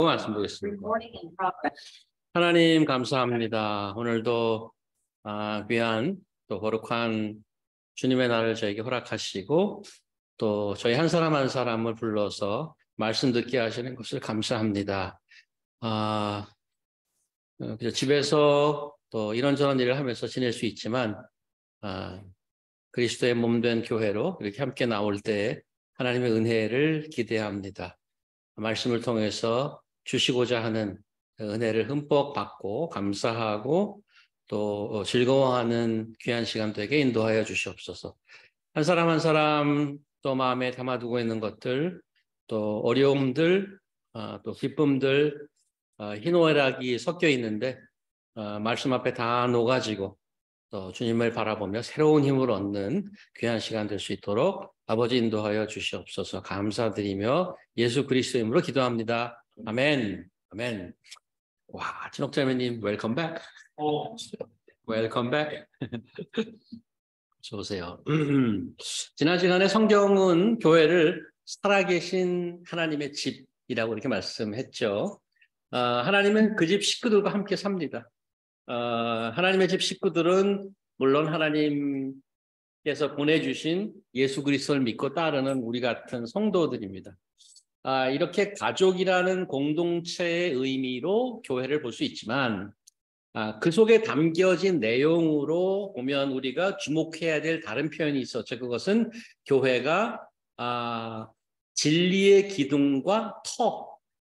말씀드리겠습니다. 하나님 감사합니다. 오늘도 귀한 또 거룩한 주님의 날을 저에게 허락하시고 또 저희 한 사람 한 사람을 불러서 말씀 듣게 하시는 것을 감사합니다. 그래서 집에서 또 이런저런 일을 하면서 지낼 수 있지만 그리스도의 몸된 교회로 이렇게 함께 나올 때 하나님의 은혜를 기대합니다. 말씀을 통해서 주시고자 하는 은혜를 흠뻑 받고 감사하고 또 즐거워하는 귀한 시간 되게 인도하여 주시옵소서. 한 사람 한 사람 또 마음에 담아두고 있는 것들, 또 어려움들, 또 기쁨들, 희노애락이 섞여 있는데 말씀 앞에 다 놓아지고 또 주님을 바라보며 새로운 힘을 얻는 귀한 시간 될 수 있도록 아버지 인도하여 주시옵소서. 감사드리며 예수 그리스도의 이름으로 기도합니다. 아멘. 아멘. 와, 진옥자매님 웰컴 백. 웰컴 백. 좋으세요. 지난 시간에 성경은 교회를 살아계신 하나님의 집이라고 이렇게 말씀했죠. 하나님은 그 집 식구들과 함께 삽니다. 하나님의 집 식구들은 물론 하나님께서 보내주신 예수 그리스도를 믿고 따르는 우리 같은 성도들입니다. 이렇게 가족이라는 공동체의 의미로 교회를 볼 수 있지만 그 속에 담겨진 내용으로 보면 우리가 주목해야 될 다른 표현이 있었죠. 그것은 교회가 진리의 기둥과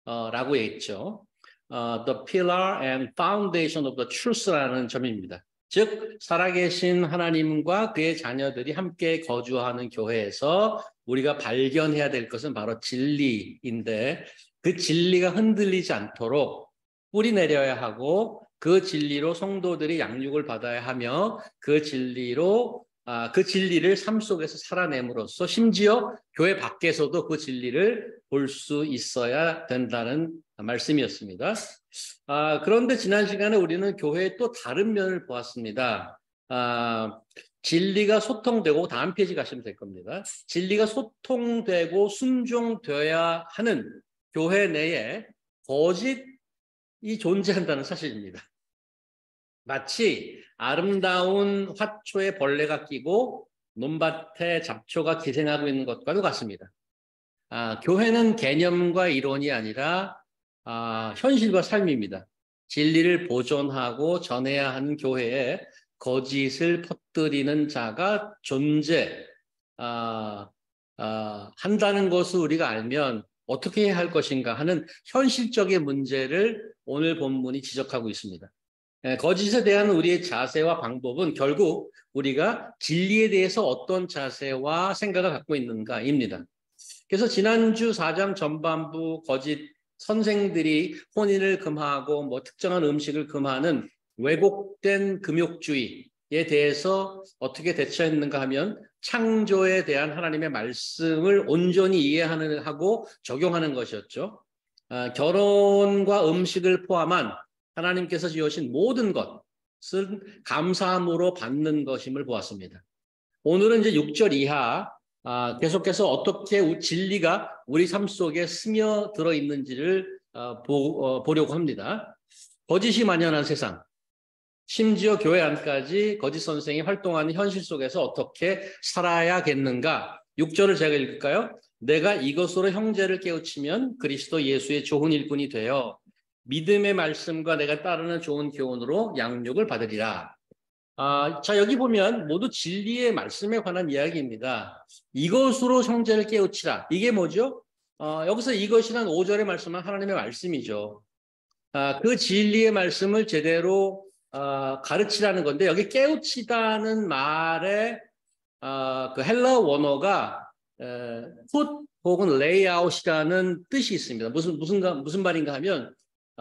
터라고 했죠. The pillar and foundation of the truth라는 점입니다. 즉 살아계신 하나님과 그의 자녀들이 함께 거주하는 교회에서 우리가 발견해야 될 것은 바로 진리인데 그 진리가 흔들리지 않도록 뿌리 내려야 하고 그 진리로 성도들이 양육을 받아야 하며 그 진리를 삶 속에서 살아냄으로써 심지어 교회 밖에서도 그 진리를 볼 수 있어야 된다는 말씀이었습니다. 그런데 지난 시간에 우리는 교회의 또 다른 면을 보았습니다. 진리가 소통되고 다음 페이지 가시면 될 겁니다. 진리가 소통되고 순종되어야 하는 교회 내에 거짓이 존재한다는 사실입니다. 마치 아름다운 화초에 벌레가 끼고 논밭에 잡초가 기생하고 있는 것과도 같습니다. 교회는 개념과 이론이 아니라 현실과 삶입니다. 진리를 보존하고 전해야 하는 교회에 거짓을 퍼뜨리는 자가 한다는 것을 우리가 알면 어떻게 해야 할 것인가 하는 현실적인 문제를 오늘 본문이 지적하고 있습니다. 거짓에 대한 우리의 자세와 방법은 결국 우리가 진리에 대해서 어떤 자세와 생각을 갖고 있는가입니다. 그래서 지난주 4장 전반부 거짓 선생들이 혼인을 금하고 특정한 음식을 금하는 왜곡된 금욕주의에 대해서 어떻게 대처했는가 하면 창조에 대한 하나님의 말씀을 온전히 이해하고 적용하는 것이었죠. 결혼과 음식을 포함한 하나님께서 지으신 모든 것은 감사함으로 받는 것임을 보았습니다. 오늘은 이제 6절 이하 계속해서 어떻게 진리가 우리 삶 속에 스며들어 있는지를 보려고 합니다. 거짓이 만연한 세상, 심지어 교회 안까지 거짓 선생이 활동하는 현실 속에서 어떻게 살아야겠는가? 6절을 제가 읽을까요? 내가 이것으로 형제를 깨우치면 그리스도 예수의 좋은 일꾼이 되어 믿음의 말씀과 내가 따르는 좋은 교훈으로 양육을 받으리라. 자, 여기 보면 모두 진리의 말씀에 관한 이야기입니다. 이것으로 형제를 깨우치라. 이게 뭐죠? 여기서 이것이란 5절의 말씀은 하나님의 말씀이죠. 그 진리의 말씀을 제대로 가르치라는 건데 여기 깨우치다는 말에 그 헬라 원어가 put 혹은 lay out이라는 뜻이 있습니다. 무슨 말인가 하면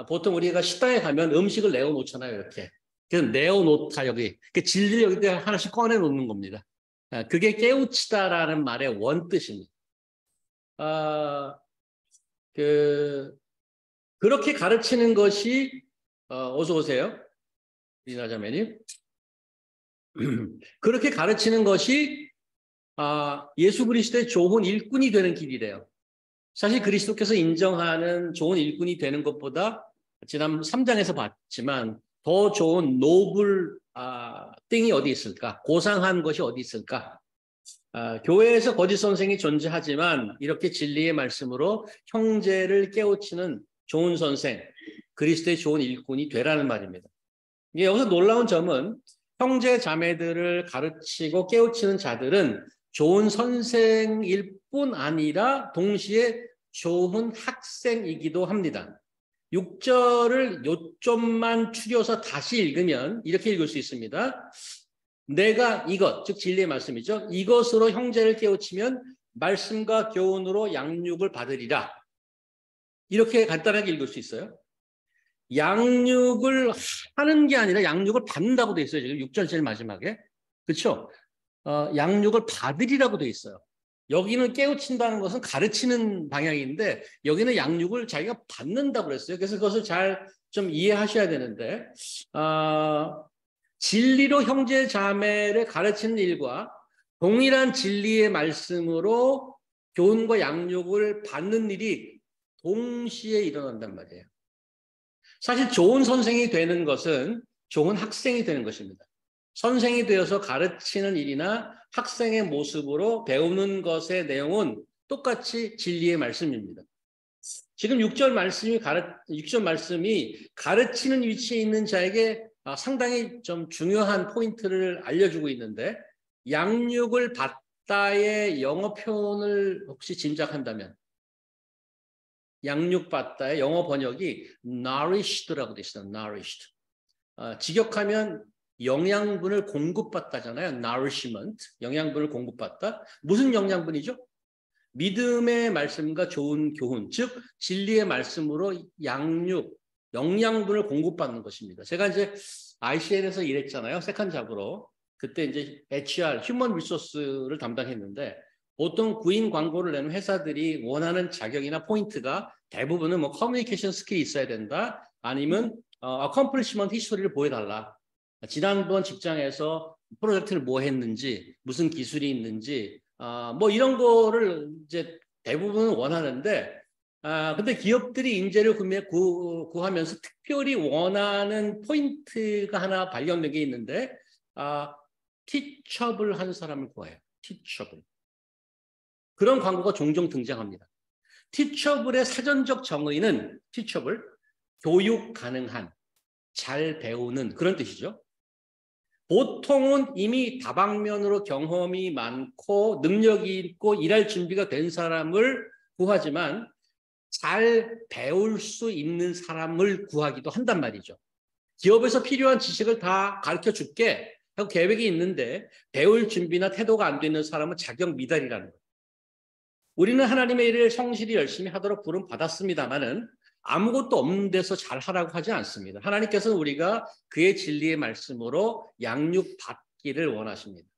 보통 우리가 식당에 가면 음식을 내어놓잖아요, 이렇게. 그래서 내어놓다, 여기. 그 진리를 여기 하나씩 꺼내놓는 겁니다. 그게 깨우치다라는 말의 원뜻입니다. 그렇게 가르치는 것이, 어서 오세요. 리나 자매님. 그렇게 가르치는 것이, 예수 그리스도의 좋은 일꾼이 되는 길이래요. 사실 그리스도께서 인정하는 좋은 일꾼이 되는 것보다 지난 3장에서 봤지만 더 좋은 노블 띵이 어디 있을까? 고상한 것이 어디 있을까? 교회에서 거짓 선생이 존재하지만 이렇게 진리의 말씀으로 형제를 깨우치는 좋은 선생, 그리스도의 좋은 일꾼이 되라는 말입니다. 이게 여기서 놀라운 점은 형제 자매들을 가르치고 깨우치는 자들은 좋은 선생일 뿐 아니라 동시에 좋은 학생이기도 합니다. 6절을 요점만 추려서 다시 읽으면 이렇게 읽을 수 있습니다. 내가 이것, 즉 진리의 말씀이죠. 이것으로 형제를 깨우치면 말씀과 교훈으로 양육을 받으리라. 이렇게 간단하게 읽을 수 있어요. 양육을 하는 게 아니라 양육을 받는다고 돼 있어요. 지금 6절 제일 마지막에. 그렇죠? 양육을 받으리라고 돼 있어요. 여기는 깨우친다는 것은 가르치는 방향인데 여기는 양육을 자기가 받는다고 그랬어요. 그래서 그것을 잘 좀 이해하셔야 되는데 진리로 형제 자매를 가르치는 일과 동일한 진리의 말씀으로 교훈과 양육을 받는 일이 동시에 일어난단 말이에요. 사실 좋은 선생이 되는 것은 좋은 학생이 되는 것입니다. 선생이 되어서 가르치는 일이나 학생의 모습으로 배우는 것의 내용은 똑같이 진리의 말씀입니다. 지금 6절 말씀이 가르치는 위치에 있는 자에게 상당히 좀 중요한 포인트를 알려주고 있는데 양육을 받다의 영어 표현을 혹시 짐작한다면 양육받다의 영어 번역이 nourished라고 되어 있어요. nourished. 직역하면 영양분을 공급받다잖아요. nourishment, 영양분을 공급받다. 무슨 영양분이죠? 믿음의 말씀과 좋은 교훈, 즉 진리의 말씀으로 영양분을 공급받는 것입니다. 제가 이제 ICL에서 일했잖아요. 세컨 잡으로. 그때 이제 HR, 휴먼 리소스를 담당했는데 보통 구인 광고를 내는 회사들이 원하는 자격이나 포인트가 대부분은 뭐 커뮤니케이션 스킬이 있어야 된다. 아니면 어컴플리시먼트 히스토리를 보여달라. 지난번 직장에서 프로젝트를 뭐 했는지, 무슨 기술이 있는지, 뭐 이런 거를 이제 대부분은 원하는데, 근데 기업들이 인재를 구하면서 특별히 원하는 포인트가 하나 발견된 게 있는데, 티처블 하는 사람을 구해요. 티처블. 그런 광고가 종종 등장합니다. 티처블의 사전적 정의는 티처블, 교육 가능한, 잘 배우는 그런 뜻이죠. 보통은 이미 다방면으로 경험이 많고 능력이 있고 일할 준비가 된 사람을 구하지만 잘 배울 수 있는 사람을 구하기도 한단 말이죠. 기업에서 필요한 지식을 다 가르쳐 줄게 하고 계획이 있는데 배울 준비나 태도가 안 되는 사람은 자격 미달이라는 거예요. 우리는 하나님의 일을 성실히 열심히 하도록 부름 받았습니다마는 아무것도 없는 데서 잘하라고 하지 않습니다. 하나님께서는 우리가 그의 진리의 말씀으로 양육받기를 원하십니다.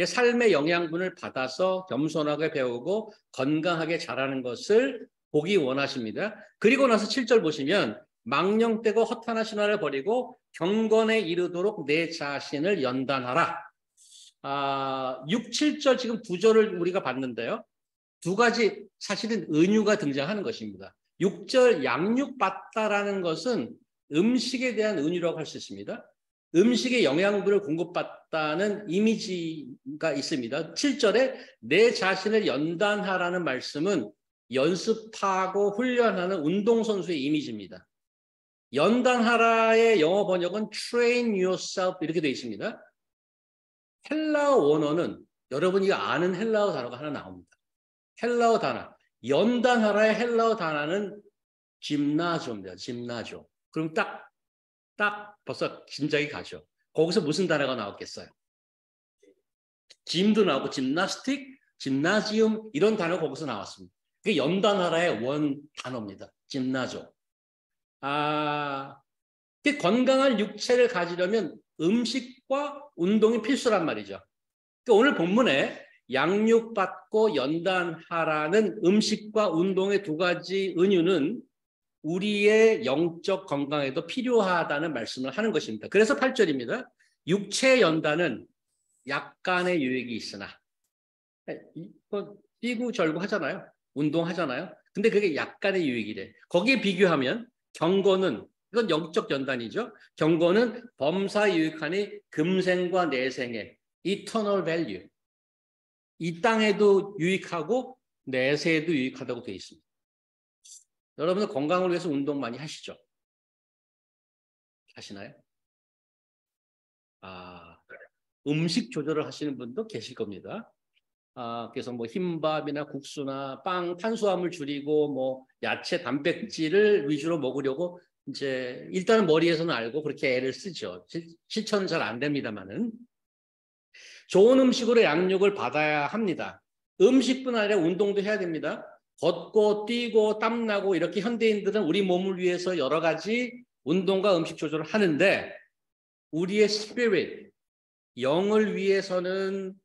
삶의 영양분을 받아서 겸손하게 배우고 건강하게 자라는 것을 보기 원하십니다. 그리고 나서 7절 보시면 망령되고 허탄한 신화를 버리고 경건에 이르도록 내 자신을 연단하라. 6, 7절 지금 2절을 우리가 봤는데요. 두 가지 사실은 은유가 등장하는 것입니다. 6절 양육받다라는 것은 음식에 대한 은유라고 할 수 있습니다. 음식의 영양분을 공급받다는 이미지가 있습니다. 7절에 내 자신을 연단하라는 말씀은 연습하고 훈련하는 운동선수의 이미지입니다. 연단하라의 영어 번역은 train yourself 이렇게 되어 있습니다. 헬라어 원어는 여러분이 아는 헬라어 단어가 하나 나옵니다. 헬라어 단어. 연단하라의 헬라어 단어는 짐나조입니다. 짐나조. 그럼 딱 벌써 짐작이 가죠. 거기서 무슨 단어가 나왔겠어요? 짐도 나오고 짐나스틱, 짐나지움 이런 단어가 거기서 나왔습니다. 그게 연단하라의 원 단어입니다. 짐나조. 건강한 육체를 가지려면 음식과 운동이 필수란 말이죠. 그러니까 오늘 본문에 양육받고 연단하라는 음식과 운동의 두 가지 은유는 우리의 영적 건강에도 필요하다는 말씀을 하는 것입니다. 그래서 8절입니다. 육체의 연단은 약간의 유익이 있으나 뛰고 절고 하잖아요. 운동하잖아요. 근데 그게 약간의 유익이래. 거기에 비교하면 경고는 이건 영적 연단이죠. 경고는 범사 유익하니 금생과 내생의 eternal value. 이 땅에도 유익하고 내세에도 유익하다고 되어 있습니다. 여러분들 건강을 위해서 운동 많이 하시죠? 하시나요? 음식 조절을 하시는 분도 계실 겁니다. 그래서 뭐 흰밥이나 국수나 빵, 탄수화물 줄이고 뭐 야채, 단백질을 위주로 먹으려고 이제 일단은 머리에서는 알고 그렇게 애를 쓰죠. 실천은 잘 안 됩니다만은 좋은 음식으로 양육을 받아야 합니다. 음식뿐 아니라 운동도 해야 됩니다. 걷고 뛰고 땀나고 이렇게 현대인들은 우리 몸을 위해서 여러 가지 운동과 음식 조절을 하는데 우리의 스피릿, 영을 위해서는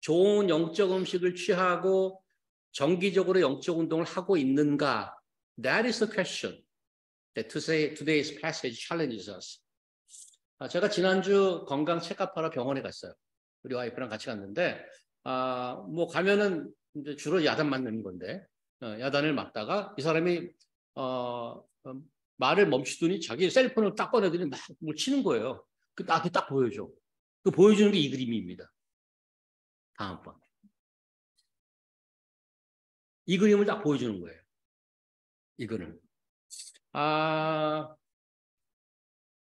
좋은 영적 음식을 취하고 정기적으로 영적 운동을 하고 있는가? That is the question that today's passage challenges us. 제가 지난주 건강 체크업하러 병원에 갔어요. 우리 와이프랑 같이 갔는데 뭐 가면은 이제 주로 야단 맞는 건데 야단을 맞다가 이 사람이 말을 멈추더니 자기 셀폰을 딱 꺼내더니 막 뭘 치는 거예요. 나한테 딱 보여줘. 그 보여주는 게 이 그림입니다. 다음번. 이 그림을 딱 보여주는 거예요. 이거는.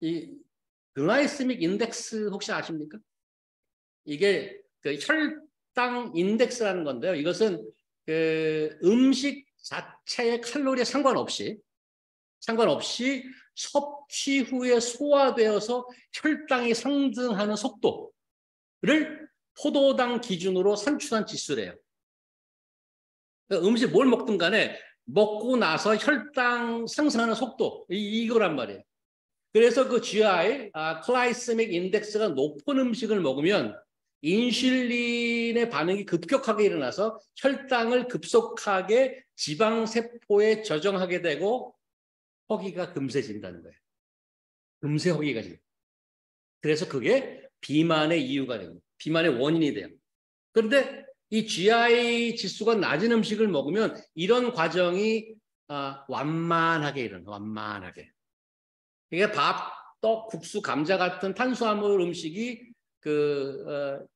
이 글라이세믹 인덱스 혹시 아십니까? 이게 그 혈당 인덱스라는 건데요. 이것은 그 음식 자체의 칼로리에 상관없이 섭취 후에 소화되어서 혈당이 상승하는 속도를 포도당 기준으로 산출한 지수래요. 그러니까 음식 뭘 먹든 간에 먹고 나서 혈당 상승하는 속도 이거란 말이에요. 그래서 그 GI, 글라이세믹 인덱스가 높은 음식을 먹으면 인슐린의 반응이 급격하게 일어나서 혈당을 급속하게 지방세포에 저장하게 되고 허기가 금세진다는 거예요. 금세 허기가 진다. 그래서 그게 비만의 이유가 되고 비만의 원인이 돼요. 그런데 이 GI 지수가 낮은 음식을 먹으면 이런 과정이 완만하게 일어나요. 완만하게. 이게 밥, 떡, 국수, 감자 같은 탄수화물 음식이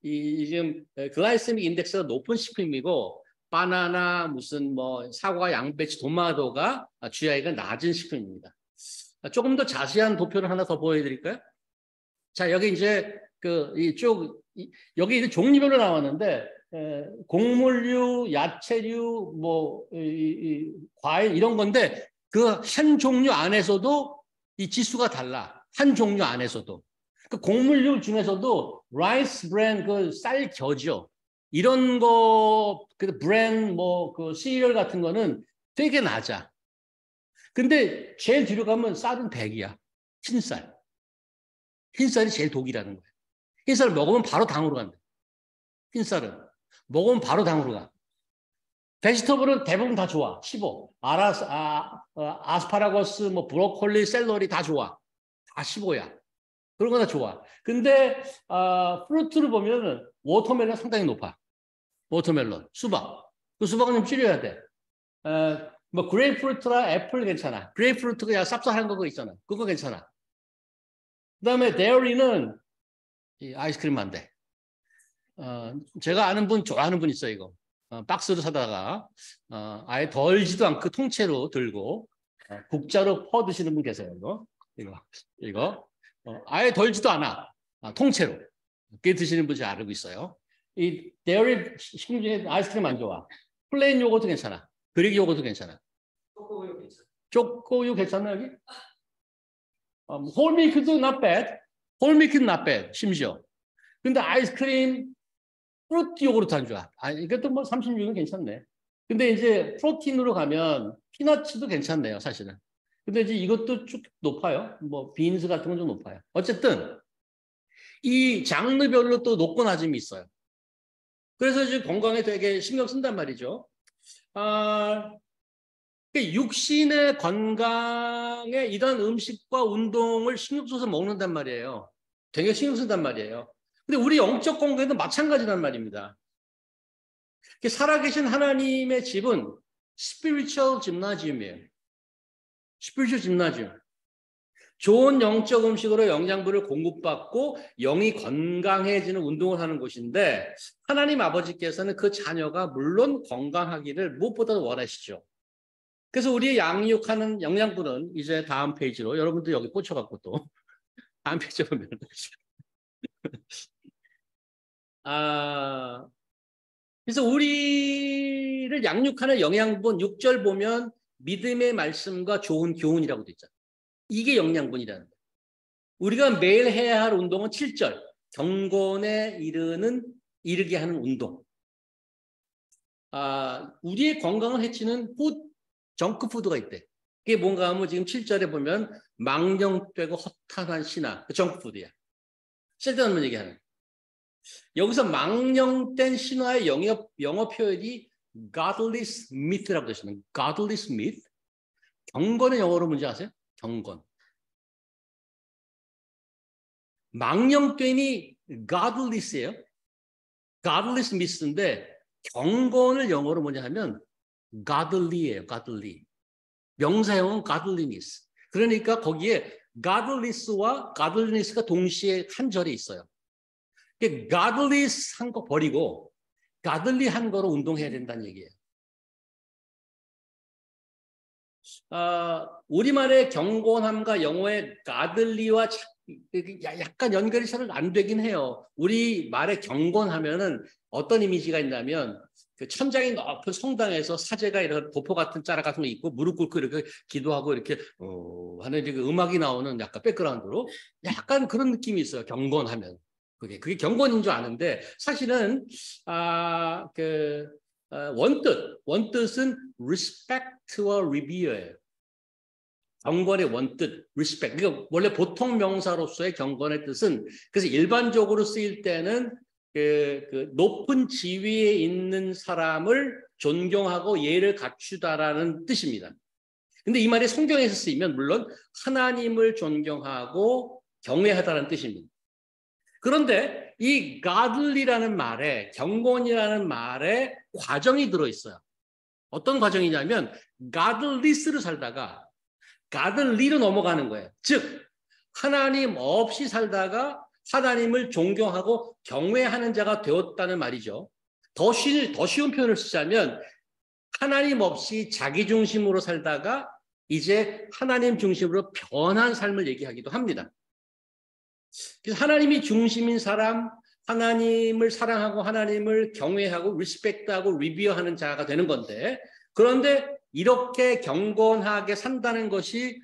지금 글라이세믹 인덱스가 높은 식품이고 바나나, 무슨 뭐 사과, 양배추, 토마토가 GI가 낮은 식품입니다. 조금 더 자세한 도표를 하나 더 보여드릴까요? 자, 여기 이제 여기 이제 종류별로 나왔는데 곡물류, 야채류, 뭐 과일 이런 건데 그 한 종류 안에서도 이 지수가 달라. 한 종류 안에서도. 그 곡물류 중에서도 라이스 브랜 그 쌀 겨죠. 이런 거, 그 브랜 뭐 그 시리얼 같은 거는 되게 낮아. 근데 제일 뒤로 가면 쌀은 100이야. 흰쌀. 흰쌀이 제일 독이라는 거야. 흰쌀 먹으면 바로 당으로 간다. 흰쌀은. 먹으면 바로 당으로 가. 베지터블은 대부분 다 좋아. 15. 아스파라거스, 뭐 브로콜리, 샐러리 다 좋아. 다 15야. 그런 거 다 좋아. 근데 프루트를 보면 워터멜론 상당히 높아. 워터멜론, 수박. 그 수박은 좀 줄여야 돼. 뭐 그레이프루트나 애플 괜찮아. 그레이프루트가 야 쌉쌀한 거 있잖아. 그거 괜찮아. 그다음에 데어리는 아이스크림 안 돼. 제가 아는 분 좋아하는 분 있어요. 이거 박스로 사다가 아예 덜지도 않고 통째로 들고 국자로 퍼 드시는 분 계세요. 이거 아예 덜지도 않아. 통째로 그렇게 드시는 분이 알고 있어요. 이 데어리 식품 중에 아이스크림 안 좋아. 플레인 요거트 괜찮아. 그릭 요거트 괜찮아. 초코우유 괜찮아. 초코우유 괜찮나 여기? 홀밀크도 not bad. 홀밀크는 not bad. 심지어. 근데 아이스크림 프루트 요구르트 안 좋아. 이것도 뭐 36은 괜찮네. 근데 이제 프로틴으로 가면 피너츠도 괜찮네요, 사실은. 근데 이제 이것도 쭉 높아요. 뭐 빈스 같은 건 좀 높아요. 어쨌든 이 장르별로 또 높고 낮음이 있어요. 그래서 이제 건강에 되게 신경 쓴단 말이죠. 육신의 건강에 이런 음식과 운동을 신경 써서 먹는단 말이에요. 되게 신경 쓴단 말이에요. 근데 우리 영적 건강에도 마찬가지란 말입니다. 살아계신 하나님의 집은 스피리추얼 짐나지움이에요. 스피리추얼 짐나지움. 좋은 영적 음식으로 영양분을 공급받고 영이 건강해지는 운동을 하는 곳인데 하나님 아버지께서는 그 자녀가 물론 건강하기를 무엇보다도 원하시죠. 그래서 우리의 양육하는 영양분은 이제 다음 페이지로 여러분들 여기 꽂혀갖고 또 다음 페이지에 보면 그래서 우리를 양육하는 영양분 6절 보면 믿음의 말씀과 좋은 교훈이라고 되어 있잖아요. 이게 영양분이라는 거예요. 우리가 매일 해야 할 운동은 7절 경건에 이르게 하는 운동. 우리의 건강을 해치는 정크푸드가 있대. 그게 뭔가 하면 지금 7절에 보면 망령되고 허탄한 신화, 그 정크푸드야. 쓸데없는 얘기하는. 여기서 망령된 신화의 영어 표현이 godless myth라고 되어 있습니다. godless myth. 경건의 영어로 뭔지 아세요? 경건. 망령됨이 godless예요. godless myth인데 경건을 영어로 뭐냐 하면 godly예요. godly. 명사형은 godliness. 그러니까 거기에 godless와 godliness가 동시에 한 절에 있어요. godless 한 거 버리고 godly 한 거로 운동해야 된다는 얘기예요. 우리말의 경건함과 영어의 godly와 약간 연결이 잘 안 되긴 해요. 우리 말의 경건하면은 어떤 이미지가 있냐면 그 천장이 높은 성당에서 사제가 이런 도포 같은 짜라 같은 거 입고 무릎 꿇고 이렇게 기도하고 이렇게 하는 그 음악이 나오는 약간 백그라운드로 약간 그런 느낌이 있어요. 경건하면 그게 경건인 줄 아는데 사실은 원뜻은 respect와 revere예요. 경건의 원뜻, respect. 그러니까 원래 보통 명사로서의 경건의 뜻은 그래서 일반적으로 쓰일 때는 그 높은 지위에 있는 사람을 존경하고 예를 갖추다라는 뜻입니다. 근데 이 말이 성경에서 쓰이면 물론 하나님을 존경하고 경외하다라는 뜻입니다. 그런데 이 godly라는 말에 경건이라는 말에 과정이 들어있어요. 어떤 과정이냐면 godless를 살다가 godly로 넘어가는 거예요. 즉 하나님 없이 살다가 하나님을 존경하고 경외하는 자가 되었다는 말이죠. 더 쉬운 표현을 쓰자면 하나님 없이 자기 중심으로 살다가 이제 하나님 중심으로 변한 삶을 얘기하기도 합니다. 그래서 하나님이 중심인 사람, 하나님을 사랑하고 하나님을 경외하고 리스펙트하고 리뷰하는 자가 되는 건데 그런데 이렇게 경건하게 산다는 것이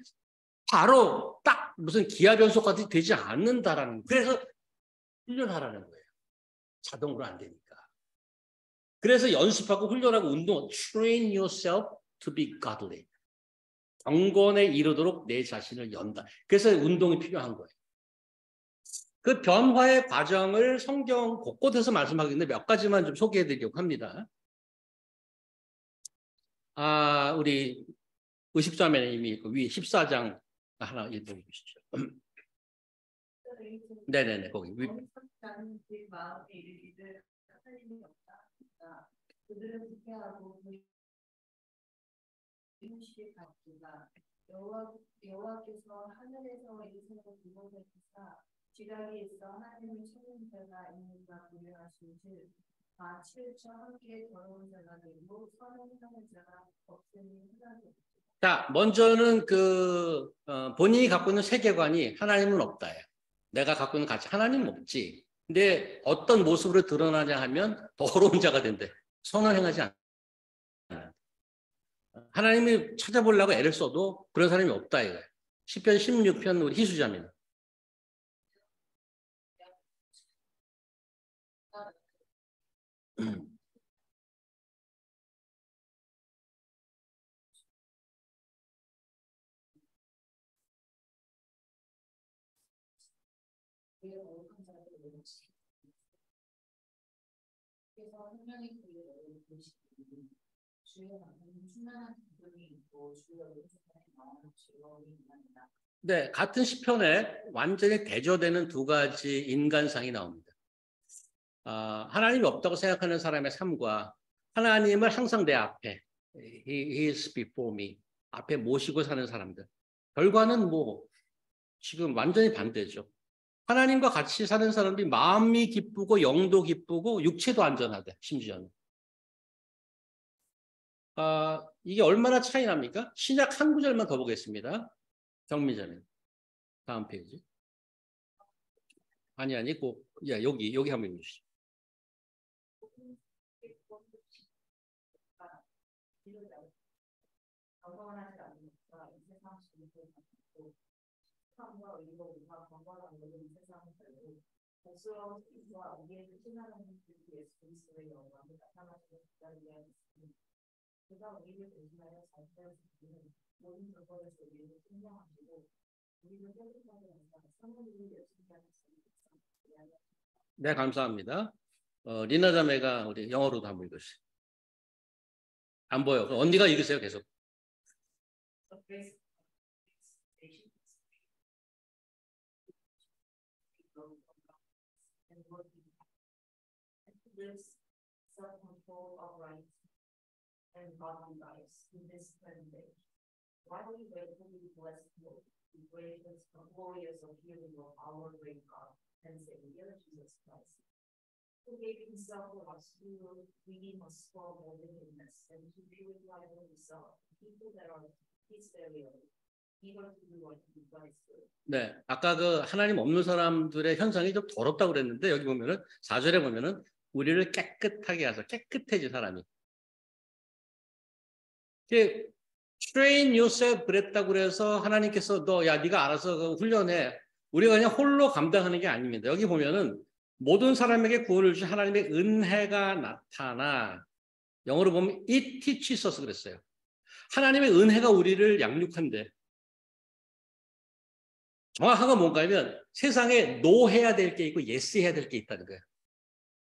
바로 딱 무슨 기하변속 같이 되지 않는다라는 그래서 훈련하라는 거예요. 자동으로 안 되니까. 그래서 연습하고 훈련하고 운동 train yourself to be godly. 경건에 이르도록 내 자신을 연다. 그래서 운동이 필요한 거예요. 그 변화의 과정을 성경 곳곳에서 말씀하고 있는데 몇 가지만 좀 소개해 드리려고 합니다. 우리 의식자매는 이미 그 위에 14장 하나 읽어보시죠. 네네네, 거기. 그들은 부패하고 여호와께서 하늘에서 이스라엘 구원을 주사 지각이 있어 하나님을 찾는 자가 있는가 고려하신즉 치우쳐 함께 더러운 자가 되고 선을 하는 자가 없으니 하나도 없다. 자, 먼저는 본인이 갖고 있는 세계관이 하나님은 없다예요. 내가 갖고 있는 가치 하나님은 없지. 근데 어떤 모습으로 드러나냐 하면 더러운 자가 된대. 선을 행하지 않아. 하나님이 찾아보려고 애를 써도 그런 사람이 없다 이거예요. 시편 16편 우리 희수자입니다. 그래서 생명의 구유를 보시고 주의 방법은 충만한 기쁨이 있고 주의 의사에 마음의 즐거움이 있습니다. 네, 같은 시편에 완전히 대조되는 두 가지 인간상이 나옵니다. 하나님이 없다고 생각하는 사람의 삶과 하나님을 항상 내 앞에 he is before me. 앞에 모시고 사는 사람들. 결과는 뭐 지금 완전히 반대죠. 하나님과 같이 사는 사람들이 마음이 기쁘고 영도 기쁘고 육체도 안전하대. 심지어는. 이게 얼마나 차이 납니까? 신약 한 구절만 더 보겠습니다. 경미자님. 다음 페이지. 아니, 여기 한번 읽으시죠. 네, 감사합니다. 리나 자매가 우리 영어로도 한번 읽으세요. 안 보여. 언니가 읽으세요, 계속. self-control of rights and godly lives in this present day. While we wait for the blessed hope, the gracious and glorious appearing of our great God and Savior Jesus Christ, who gave himself for us to redeem us from all wickedness and to purify for himself people that are his area. 네, 아까 그 하나님 없는 사람들의 현상이 좀 더럽다고 그랬는데 여기 보면은 4절에 보면은 우리를 깨끗하게 하셔. 깨끗해진 사람이. train yourself 그랬다고 그래서 하나님께서 네가 알아서 훈련해. 우리가 그냥 홀로 감당하는 게 아닙니다. 여기 보면은 모든 사람에게 구원을 주신 하나님의 은혜가 나타나. 영어로 보면 it teaches us 그랬어요. 하나님의 은혜가 우리를 양육한대. 정확한 건 뭔가 하면 세상에 no 해야 될 게 있고 yes 해야 될 게 있다는 거예요.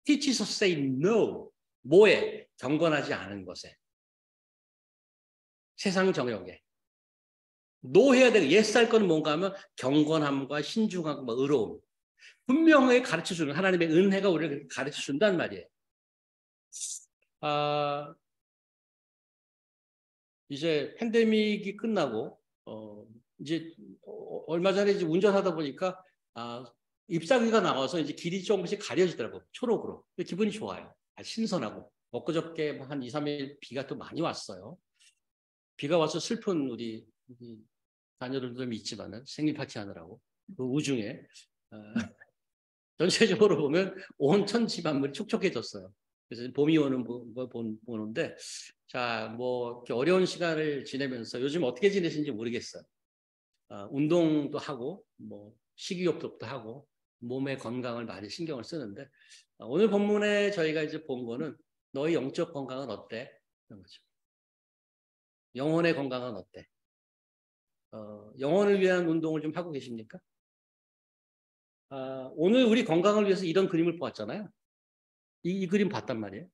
teaches us say no. 뭐에? 경건하지 않은 것에. 세상 정욕에. no 해야 되고 yes 할 거는 뭔가 하면 경건함과 신중함과 의로움. 분명하게 가르쳐주는 하나님의 은혜가 우리를 가르쳐준단 말이에요. 이제 팬데믹이 끝나고 이제 얼마 전에 이제 운전하다 보니까 잎사귀가 나와서 이제 길이 조금씩 가려지더라고. 초록으로. 기분이 좋아요. 신선하고. 엊그저께 한 2, 3일 비가 또 많이 왔어요. 비가 와서 슬픈 우리 자녀들도 좀 있지만은 생일 파티 하느라고 그 우중에 전체적으로 보면 온 천지만물이 촉촉해졌어요. 그래서 봄이 오는 거 보는데 자, 뭐 이렇게 어려운 시간을 지내면서 요즘 어떻게 지내시는지 모르겠어요. 운동도 하고 뭐 식이요법도 하고 몸의 건강을 많이 신경을 쓰는데 오늘 본문에 저희가 이제 본 거는 너희 영적 건강은 어때? 그런 거죠. 영혼의 건강은 어때? 영혼을 위한 운동을 좀 하고 계십니까? 오늘 우리 건강을 위해서 이런 그림을 보았잖아요. 이 그림 봤단 말이에요.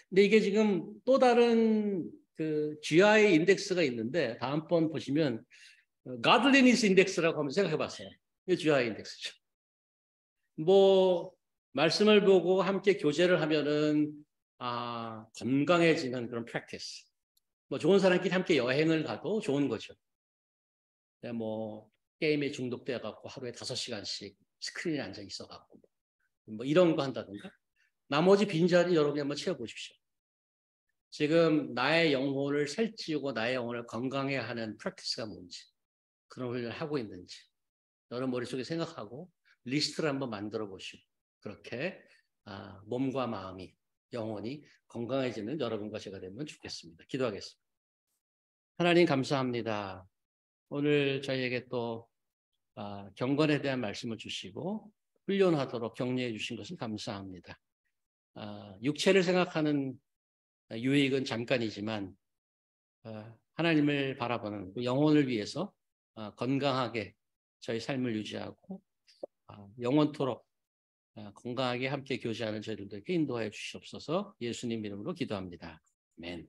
근데 이게 지금 또 다른 그 GI 인덱스가 있는데 다음번 보시면 Godliness 인덱스라고 한번 생각해 봤어요. 이게 GI 인덱스죠. 뭐 말씀을 보고 함께 교제를 하면은 건강해지는 그런 프랙티스. 뭐 좋은 사람끼리 함께 여행을 가도 좋은 거죠. 뭐 게임에 중독돼 갖고 하루에 5시간씩 스크린에 앉아 있어 갖고 뭐 이런 거 한다든가. 나머지 빈자리 여러분이 한번 채워 보십시오. 지금 나의 영혼을 살찌우고 나의 영혼을 건강해 하는 프랙티스가 뭔지, 그런 훈련을 하고 있는지 여러분 머릿속에 생각하고 리스트를 한번 만들어 보시고 그렇게 몸과 마음이, 영혼이 건강해지는 여러분과 제가 되면 좋겠습니다. 기도하겠습니다. 하나님 감사합니다. 오늘 저희에게 또 경건에 대한 말씀을 주시고 훈련하도록 격려해 주신 것을 감사합니다. 육체를 생각하는 유익은 잠깐이지만 하나님을 바라보는 영혼을 위해서 건강하게 저희 삶을 유지하고 영원토록 건강하게 함께 교제하는 저희들에게 인도하여 주시옵소서. 예수님 이름으로 기도합니다. 아멘.